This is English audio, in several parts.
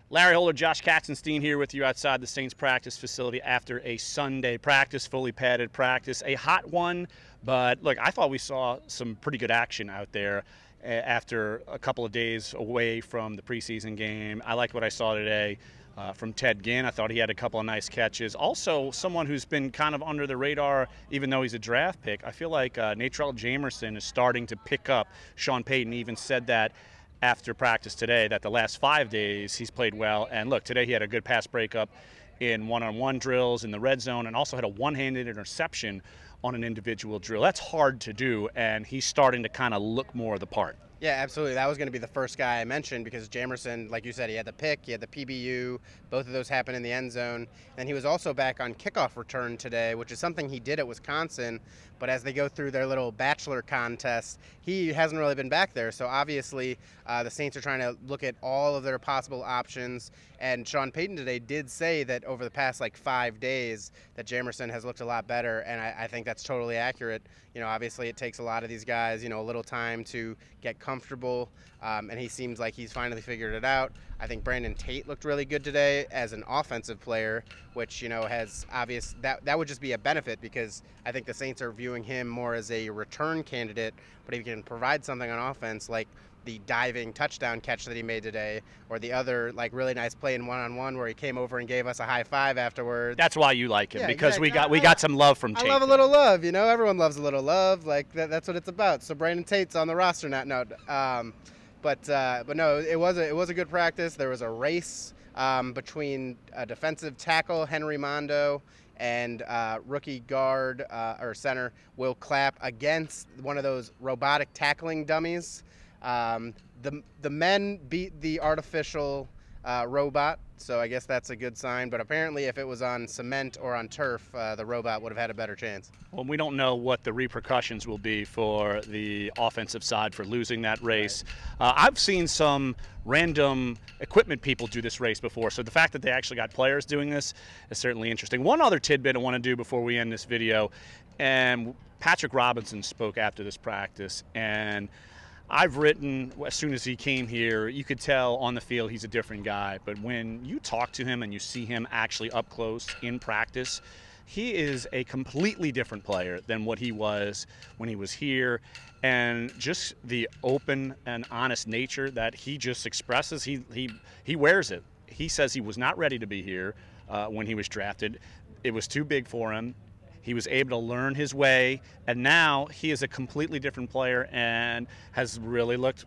Larry Holder, Josh Katzenstein here with you outside the Saints practice facility after a Sunday practice, fully padded practice, a hot one. But look, I thought we saw some pretty good action out there after a couple of days away from the preseason game. I liked what I saw today from Ted Ginn. I thought he had a couple of nice catches. Also, someone who's been kind of under the radar, even though he's a draft pick. I feel like Natrell Jamerson is starting to pick up. Sean Payton even said that after practice today, that the last 5 days he's played well. And look, today he had a good pass breakup in one-on-one drills in the red zone and also had a one-handed interception on an individual drill. That's hard to do, and he's starting to kind of look more the part. Yeah, absolutely. That was going to be the first guy I mentioned because Jamerson, like you said, he had the pick, he had the PBU. Both of those happened in the end zone. And he was also back on kickoff return today, which is something he did at Wisconsin. But as they go through their little bachelor contest, he hasn't really been back there. So obviously the Saints are trying to look at all of their possible options. And Sean Payton today did say that over the past 5 days that Jamerson has looked a lot better. And I think that's totally accurate. You know, obviously it takes a lot of these guys, a little time to get comfortable, and he seems like he's finally figured it out. I think Brandon Tate looked really good today as an offensive player, which has that would just be a benefit because I think the Saints are viewing him more as a return candidate. But if he can provide something on offense like the diving touchdown catch that he made today, or the other really nice play in one-on-one where he came over and gave us a high five afterwards. That's why you like him, because we got some love from Tate. I love a little love, everyone loves a little love. That's what it's about. So Brandon Tate's on the roster now. No, but no, it was a good practice. There was a race between a defensive tackle Henry Mondo and rookie guard or center Will Clapp against one of those robotic tackling dummies. The men beat the artificial robot, so I guess that's a good sign. But apparently if it was on cement or on turf, the robot would have had a better chance. Well, we don't know what the repercussions will be for the offensive side for losing that race. Right. I've seen some random equipment people do this race before, so the fact that they actually got players doing this is certainly interesting. One other tidbit I want to do before we end this video, and Patrick Robinson spoke after this practice, and I've written, as soon as he came here, you could tell on the field he's a different guy. But when you talk to him and you see him actually up close in practice, he is a completely different player than what he was when he was here. And just the open and honest nature that he just expresses, he wears it. He says he was not ready to be here when he was drafted. It was too big for him. He was able to learn his way, and now he is a completely different player and has really looked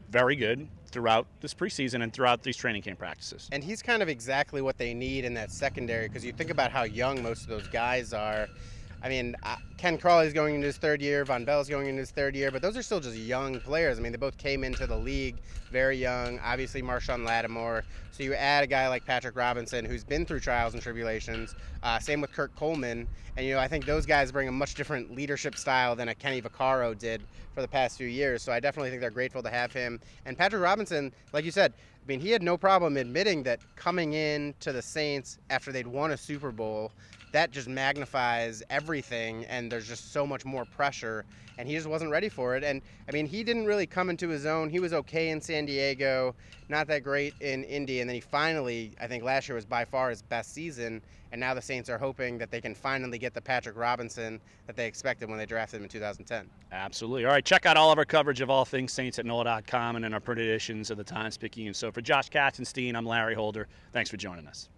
very good throughout this preseason and throughout these training camp practices. And he's kind of exactly what they need in that secondary, because you think about how young most of those guys are. I mean, Ken Crawley's going into his third year, Von Bell's going into his third year, but those are still just young players. I mean, they both came into the league very young, obviously Marshawn Lattimore. So you add a guy like Patrick Robinson, who's been through trials and tribulations, same with Kurt Coleman. And, I think those guys bring a much different leadership style than a Kenny Vaccaro did for the past few years. So I definitely think they're grateful to have him. And Patrick Robinson, like you said, I mean, he had no problem admitting that coming in to the Saints after they'd won a Super Bowl, that just magnifies everything, and there's just so much more pressure, and he just wasn't ready for it. And I mean, he didn't really come into his own. He was okay in San Diego, not that great in Indy, and then he finally, I think last year was by far his best season, and now the Saints are hoping that they can finally get the Patrick Robinson that they expected when they drafted him in 2010. Absolutely. All right, check out all of our coverage of all things Saints at NOLA.com and in our print editions of the Times-Picayune. So for Josh Katzenstein, I'm Larry Holder. Thanks for joining us.